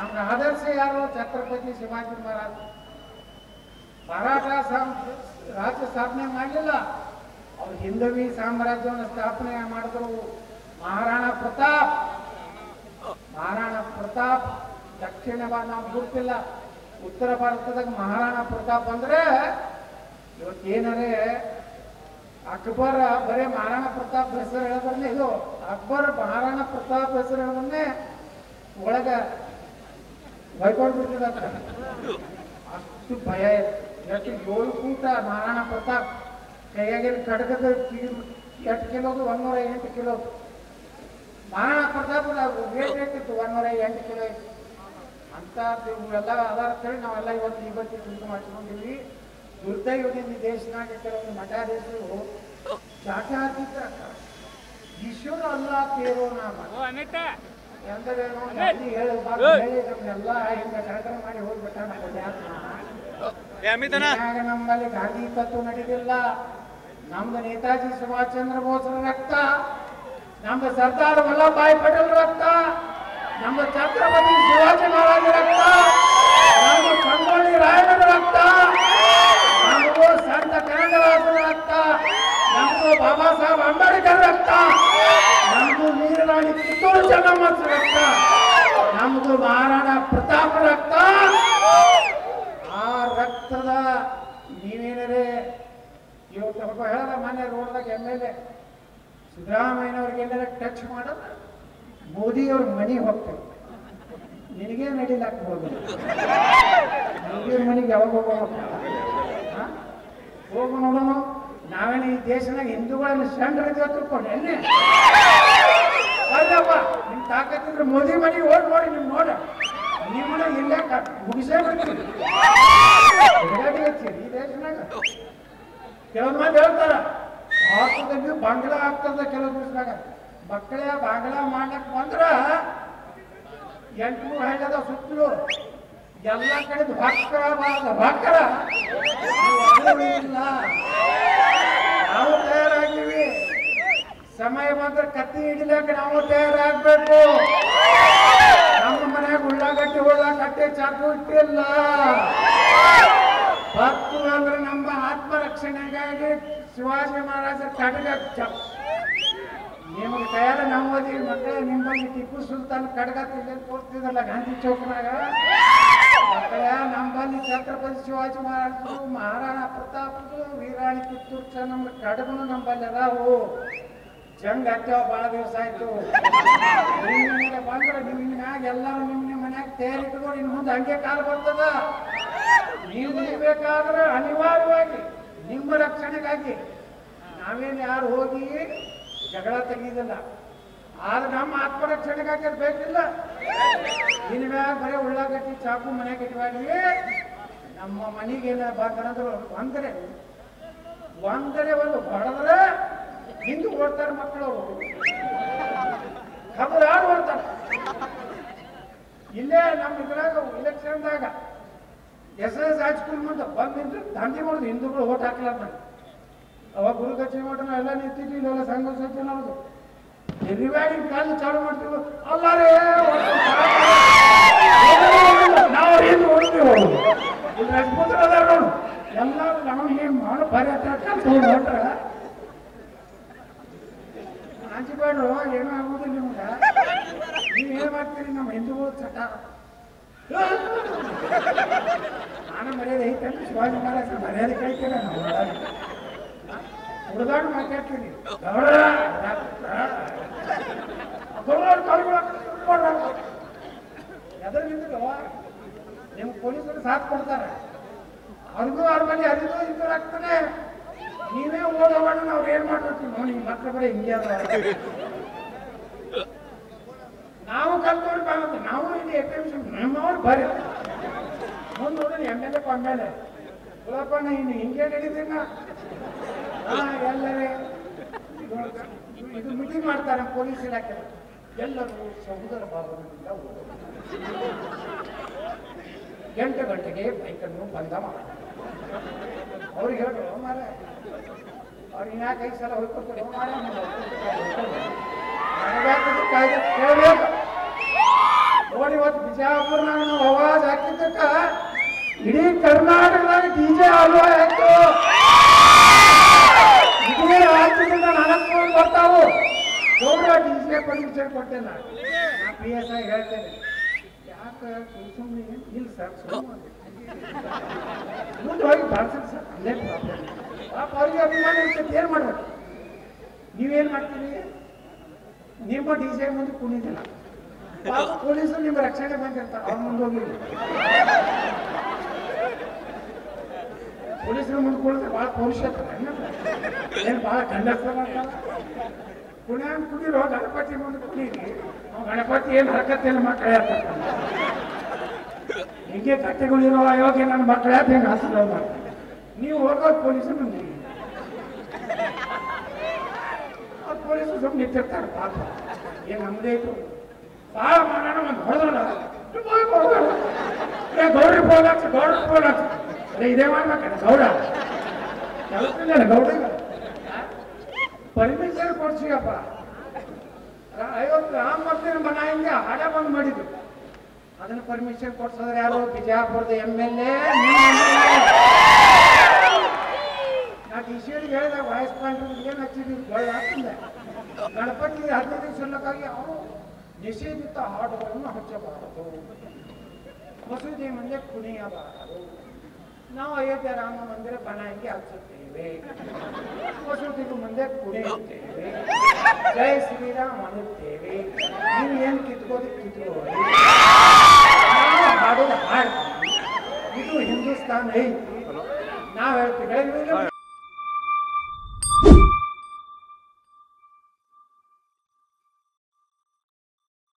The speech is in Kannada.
ನಮ್ಗೆ ಆದರ್ಶ ಯಾರು? ಛತ್ರಪತಿ ಶಿವಾಜಿ ಮಹಾರಾಜ್. ಮರಾಠ ರಾಜ್ಯ ಸ್ಥಾಪನೆ ಮಾಡಲಿಲ್ಲ, ಅವ್ರು ಹಿಂದವಿ ಸಾಮ್ರಾಜ್ಯವನ್ನು ಸ್ಥಾಪನೆ ಮಾಡಿದ್ರು ಮಹಾರಾಣಾ ಪ್ರತಾಪ್. ಮಹಾರಾಣಾ ಪ್ರತಾಪ್ ದಕ್ಷಿಣ ನಾವು ಗುರುತಿಲ್ಲ, ಉತ್ತರ ಭಾರತದಾಗ ಮಹಾರಾಣಾ ಪ್ರತಾಪ್ ಅಂದ್ರೆ ಇವತ್ತೇನರೇ ಅಕ್ಬರ್ ಬರೇ ಮಹಾರಾಣಾ ಪ್ರತಾಪ್ ಹೆಸರು ಹೇಳೋದ್ರನ್ನೇ ಇದು ಅಕ್ಬರ್ ಮಹಾರಾಣಾ ಪ್ರತಾಪ್ ಹೆಸರು ಹೇಳೋದನ್ನೇ ಒಳಗ ಬೈಕೊಂಡ್ಬಿಡ್ತಿದ ಅಷ್ಟು ಭಯ ಇದೆ. ಎಷ್ಟು 7 ಫೂಟ ಮಹಾರಾಣಾ ಪ್ರತಾಪ್ ಕೈಯಾಗಿನ ಖಡ್ಗದ 8 ಕಿಲೋದು 108 ಕಿಲೋ. ಮಹಾರಾಣಾ ಪ್ರತಾಪ್ ವೇಟ್ ಏಟಿತ್ತು 108 ಕಿಲೋ ಇತ್ತು. ಅಂತ ಇವೆಲ್ಲ ಅದಾರ ಹೇಳಿ ನಾವೆಲ್ಲ ಇವತ್ತು ಚಿಂತೆ ಮಾಡ್ಕೊಂಡಿವಿ. ದುರ್ದೈವದಿಂದ ದೇಶನಾಗ ಕೆಲವೊಂದು ಮಠಾಧೀಶರು ಜಾತ್ಯಾತೀತ ಈಶ್ವರ ಅಲ್ಲ ತೇರೋ ನಾಮ ಎಂದರೇನು ಹೇಳಿ ನಮ್ಗೆಲ್ಲ ಹಿಂಗ ಕಾರ್ಯಕ್ರಮ ಮಾಡಿ ಹೋಗ್ಬಿಟ್ಟ. ನಮ್ಮಲ್ಲಿ ಗಾಂಧಿ ತತ್ವ ನಡೆದಿಲ್ಲ. ನಮ್ದು ನೇತಾಜಿ ಸುಭಾಷ್ ಚಂದ್ರ ಬೋಸ್ರ ರಕ್ತ, ನಮ್ದು ಸರ್ದಾರ್ ವಲ್ಲಭಭಾಯಿ ಪಟೇಲ್ ರಕ್ತ, ನಮ್ದು ಛತ್ರಪತಿ ಶಿವಾಜಿ ಮಹಾರಾಜ ರಕ್ತ, ನಮ್ದು ಸಂಗೊಳ್ಳಿ ರಾಯಣ್ಣನ ರಕ್ತ, ನಮಗೂ ಸಂತ ಕನಕದಾಸರ ರಕ್ತ, ನಮಗೂ ಬಾಬಾ ಸಾಹೇಬ್ ಅಂಬೇಡ್ಕರ್ ರಕ್ತ, ನಮಗೂ ವೀರರಾಣಿ ಕಿತ್ತೂರು ಚೆನ್ನಮ್ಮನ ರಕ್ತ, ನಮಗೂ ಮಹಾರಾಣಾ ಪ್ರತಾಪ ರಕ್ತ. ಆ ರಕ್ತದ ನೀವೇನರೇ ಇವತ್ತು ಒಬ್ಬ ಹೇಳದ ಮನೆ ರೋಡ್ದಾಗ MLA ಸಿದ್ದರಾಮಯ್ಯನವ್ರಿಗೆ ಎಲ್ಲರ ಟಚ್ ಮಾಡೋದು ಮೋದಿಯವ್ರ ಮನೆಗೆ ಹೋಗ್ತಾರೆ. ನಿನಗೇ ನಡಿಲಾಕ ಹೋಗಿಲ್ಲ, ಮೋದಿಯವ್ರ ಮನೆಗೆ ಯಾವಾಗ ಹೋಗು ನೋಡೋಣ. ನಾವೇನು ಈ ದೇಶನಾಗ ಹಿಂದೂಗಳನ್ನು ಸಣ್ಣ ತಿಳ್ಕೊಂಡು ಎನ್ನೆ ಅಲ್ಲಪ್ಪ ನಿಮ್ ತಾಕತ್ತಿದ್ರೆ ಮೋದಿ ಮನೆಗೆ ಹೋಗಿ ನೋಡಿ. ನಿಮ್ ನೋಡ ನಿಮ್ಮನ್ನ ಇಲ್ಲೇ ಮುಗಿಸೇ ಬಿಡ್ತೀರಿ ಈ ದೇಶನಾಗ. ಕೆಲವೊಂದು ಮಂದಿ ಹೇಳ್ತಾರ ಭಾರತದಲ್ಲಿ ಬಾಂಗ್ಲಾ ಆಗ್ತದ. ಕೆಲವು ದಿವಸನಾಗ ಮಕ್ಕಳೇ ಬಾಂಗ್ಲಾ ಮಾಡ್ಲಕ್ ಬಂದ್ರ 8 ಹಳ್ಳದ ಸುತ್ತಲೂ ಎಲ್ಲ ಕಡೆ ಭಕ್ತರ ಇಲ್ಲ. ನಾವು ತಯಾರಾಗಿವಿ. ಸಮಯ ಬಂದ್ರೆ ಕತ್ತಿ ಹಿಡಿಲಕ್ಕ ನಾವು ತಯಾರಾಗಬೇಕು. ನಮ್ಮ ಮನೆಯಾಗ ಉಳ್ಳಾಗಡ್ಡಿ ಕಟ್ಟೆ ಚಾಕು ಇಟ್ಟಿಲ್ಲ. ಭಕ್ತು ಅಂದ್ರೆ ನಮ್ಮ ಆತ್ಮರಕ್ಷಣೆಗಾಗಿ ಶಿವಾಜಿ ಮಹಾರಾಜ ಖಡ್ಗ ನಿಮಗೆ ತಯಾರ ನಾವು ಓದಿವಿ ಮಕ್ಕಳೇ. ನಿಮ್ಮಲ್ಲಿ ಟಿಪ್ಪು ಸುಲ್ತಾನ್ ಖಡ್ಗ ಕೊಡ್ತಿದ್ದಲ್ಲ ಗಾಂಧಿ ಚೌಕ್ನಾಗ. ಮಕ್ಕಳೇ ನಮ್ಮಲ್ಲಿ ಛತ್ರಪತಿ ಶಿವಾಜಿ ಮಹಾರಾಜರು, ಮಹಾರಾಣಾ ಪ್ರತಾಪರು, ವೀರಾಣಿ ಕಿತ್ತೂರು ಚೆನ್ನಮ್ಮ ಖಡ್ಗನು ನಮ್ಮಲ್ಲಿ ಅದಾವು. ಜಂಗ್ ಹತ್ತೇವ ಭಾಳ ದಿವಸ ಆಯ್ತು. ನಿಮ್ಮ ಬಂದ್ರೆ ನಿಮ್ಮ ಮ್ಯಾಗ ಎಲ್ಲರೂ ನಿಮ್ಮ ಮನ್ಯಾಗ ತಯಾರಿ ಇಟ್ಕೊಂಡು ಇನ್ನು ಮುಂದೆ ಹಂಗೆ ಕಾಲ ಬರ್ತದ. ನೀವು ನಿಲ್ಬೇಕಾದ್ರೆ ಅನಿವಾರ್ಯವಾಗಿ ನಿಮ್ಮ ರಕ್ಷಣೆಗಾಗಿ ನಾವೇನು ಯಾರು ಹೋಗಿ ಜಗಳ ತೆಗೀದಿಲ್ಲ. ಆದ್ರೆ ನಮ್ಮ ಆತ್ಮರಕ್ಷಣೆಗಾಗಿ ಬೇಕಿಲ್ಲ. ಇನ್ನು ಮ್ಯಾಗ ಬರೀ ಉಳ್ಳಾಗಡ್ಡಿ ಚಾಕು ಮನೆಗೆ ಇಟ್ವಾಗಿ ನಮ್ಮ ಮನೆಗೇನ ಬಂದ್ರೆ ಒಂದರೆ ಒಂದು ಹೊಡೆದ್ರೆ ಹಿಂದೆ ಓಡ್ತಾರೆ ಮಕ್ಕಳು. ಖಬರಾರು ಓಡ್ತಾರೆ. ಇಲ್ಲೇ ನಮ್ಮ ಇದ್ರಾಗ ಇಲೆಕ್ಷನ್ದಾಗ SS ಹೈಸ್ಕೂಲ್ ಮುಂದೆ ಬಂದು ದಂಧೆ ಮಾಡೋದು ಹಿಂದೂಗಳು ಓಟ್ ಹಾಕ್ಲಾರ. ಅವಾಗ ಗುರುಗಚ್ಚಿ ಓಟನ ಎಲ್ಲ ನಿಂತಿದ್ವಿ. ಇಲ್ಲೆಲ್ಲ ಸಂಘ ಸಚಿವ ನೋಡುದು ರಿವ್ಯಾಡಿಂಗ್ ಕಾಲು ಚಾಲು ಮಾಡ್ತೀವಿ. ಅಲ್ಲಾರೇ ನಾವು ಹಿಂದೆ ಓಡ್ತೀವಿ. ಇಲ್ಲಿ ರಜಪೂತ್ರ ಅದಾರ ನೋಡು ಎಲ್ಲರೂ ನಾವು ಏನು ಮಾಡೋ ಬರೀ ಹೊಟ್ರ ಅಂಚಿಬೇಡ್ರು ಏನೂ ಆಗುದಿಲ್ಲ. ನಿಮ್ಗೆ ನೀವೇನು ಮಾಡ್ತೀರಿ? ನಮ್ಮ ಹಿಂದೂಗಳು ಚಟ ನಾನು ಮರ್ಯಾದೆ ಐತೆ ಶಿವಾಜಿ ಮಹಾರಾಜ ಮರ್ಯಾದೆ ಕೈತೀರ. ನಾವು ಹುಡುಗಾಡು ಮಾತಾಡ್ತೀನಿ. ಎದ್ರ ನಿಂತು ನಿಮ್ಗೆ ಪೊಲೀಸರು ಸಾಥ್ ಕೊಡ್ತಾರೆ. ಅವ್ರಿಗೂ ಅವ್ರ ಮನೆ ಅರಿದು ಇದ್ದಾಗ್ತಾನೆ. ನೀವೇ ಓದೋಣ ನಾವು ಏನ್ ಮಾಡ್ಬೇಕು ನೋಡಿ. ಮಕ್ಕಳ ಬರೀ ಹಿಂಗೆ ನಾವು ಕಲ್ತ್ಕೊಂಡು ಬಾಗುತ್ತೆ. ನಾವು ಇಲ್ಲಿ APMC ನಮ್ಮವ್ರು ಬರೀ ಮುಂದೆ ನೋಡಿದ್ರೆ MLA ಕೊಂಡಲೆ ಗುಲಾಪಣ್ಣ ಇನ್ನು ಹಿಂಗೆ ನಡೀತೀನ ಎಲ್ಲರೇ ಇದು ಮೀಟಿಂಗ್ ಮಾಡ್ತಾರೆ ಪೊಲೀಸ್ ಇಲಾಖೆ. ಎಲ್ಲರೂ ಸಮುದ್ರ ಭಾಗದಿಂದ 8 ಗಂಟೆಗೆ ಬೈಕನ್ನು ಬಂದ ಮಾಡಿ ಅವ್ರಿಗೆ ಹೇಳ್ರು ಮಾರ ಅವ್ರಿಗೆ 4-5 ಸಲ ಹೋಗ್ಕೊಡ್ತಾರೆ. ಕಾಯ್ದೆ ಕೇಳಬೇಕು. ನೋಡಿ ಇವತ್ತು ಬಿಜಾಪುರ್ನಾಗ ನಾವು ಅವಾಜ್ ಹಾಕಿದ್ದಕ್ಕ ಇಡೀ ಕರ್ನಾಟಕದಾಗ ಡಿಜೆ ಅಲ್ವಾ ಆಯ್ತು. ಇದೇ ರಾಜ್ಯದಿಂದ ನನಗೆ ಬರ್ತಾವು ಗೌಡ ಡಿಜೆ ಪರ್ಮಿಷನ್ ಕೊಟ್ಟೆ ನಾನು PS ಆಗಿ ಹೇಳ್ತೇನೆ. ಯಾಕೆ ಸುಮ್ಮನೆ ಇಲ್ಲ ಸರ್, ಮುಂದೆ ಹೋಗಿ ಬಾಳ್ಸಲ್ಲ ಸರ್, ಅಲ್ಲೇ ಪ್ರಾಬ್ಲಮ್. ಪಾಪ ಅವ್ರಿಗೆ ಅಭಿಮಾನ ಇರ್ತೈತೆ, ಏನು ಮಾಡ್ಬೇಕು? ನೀವೇನು ಮಾಡ್ತೀರಿ? ನಿಮ್ಮ ಡಿಜೆ ಮುಂದೆ ಕುಣಿದಿಲ್ಲ, ಪಾಪ ಪೊಲೀಸರು ನಿಮ್ಮ ರಕ್ಷಣೆ ಬಂದಿರ್ತಾರೆ, ಅವ್ರ ಮುಂದೆ ಹೋಗಿಲ್ಲ. ಪೊಲೀಸರು ಮುಂದೆ ಕುಣಿದ್ರೆ ಭಾಳ ಪೌರುಷತ್ವ ಏನು ಭಾಳ ಗಂಡಸ್ತ್ರ ಮಾಡ್ತಾರ. ಕುಣಿಯಂಗೆ ಕುಣಿರೋ ಗಣಪತಿ ಮುಂದೆ ಕುಣೀರಿ, ನಾವು ಗಣಪತಿ ಏನು ಹರಕತ್ತೇನು ಮಕ್ಕಳೇ ಆಗ್ತಾರೆ. ಹಿಂಗೆ ಕಟ್ಟೆಗಳಿರೋ ಅಯೋಗ್ಯ ನನ್ನ ಮಕ್ಕಳೇ ಅಂತ ಹೆಂಗೆ ಆಶೀರ್ವಾದ ಮಾಡ್ತಾರೆ. ನೀವು ಹೋಗೋದು ಪೊಲೀಸರು ಮುಂದೆ, ಅವ್ರು ಪೊಲೀಸರು ಸುಮ್ಮನೆ ನಿಂತಿರ್ತಾರೆ. ಪಾಪ ಏನು ನಮ್ಮದೇ ಇತ್ತು ಭಾಳ ಮಾಡೋಣ ಒಂದು ಹೊಡೆದಲ್ಲ ಗೌಡ್ರಿಗೆ ಫೋನ್ ಹಾಕ್ಸಿ, ಗೌಡ್ರಿಗೆ ಫೋನ್ ಹಾಕ್ಸಿ, ಅದೇ ಇದೇ ಮಾಡ್ಬೇಕಲ್ಲ ಗೌಡ ಕೆಲಸ ಗೌಡ ಪರ್ಮಿಷನ್ ಕೊಡ್ಸಿಯಪ್ಪ. ಐವತ್ತು ರಾಮ ಮಂದಿರ ಮನೆಯಿಂದ ಹಾಡ ಬಂದ್ ಮಾಡಿದ್ರು, ಅದನ್ನ ಪರ್ಮಿಷನ್ ಕೊಡ್ಸೋದ್ರೆ ಯಾರು? ಬಿಜಾಪುರದ MLA. ನಾ ಡಿಸಿಗೆ ಹೇಳಿದಾಗ ವಾಯ್ಸ್ ಪಾಯಿಂಟ್ ಏನು ಹಚ್ಚಿದ್ವಿ ಆಗ್ತಿಲ್ಲ. ಗಣಪತಿ 15 ದಿವಸ ಇರ್ಲಕ್ಕಾಗಿ ಅವರು ನಿಷೇಧಿತ ಹಾಡುಗಳನ್ನು ಹಚ್ಚಬಾರದು, ಮಸೂದಿ ಮುಂದೆ ಕುಣಿಯಬಾರದು. ನಾವು ಅಯೋಧ್ಯೆ ರಾಮ ಮಂದಿರ ಬನಾಯಿಗೆ ಹಚ್ಚುತ್ತೇವೆ, ಮಸೂದಿಗೂ ಮುಂದೆ ಕುಣಿಯುತ್ತೇವೆ, ಜೈ ಶ್ರೀರಾಮ್ ಅನ್ನುತ್ತೇವೆ. ನೀವು ಏನು ಕಿತ್ಕೋದು ಕಿತ್ಕೋದು, ನಾವು ಹಾಡೋದು ಹಾಡ್ತೀವಿ. ಇದು ಹಿಂದೂಸ್ತಾನ ಐತಿ, ನಾವು ಹೇಳ್ತೀವಿ.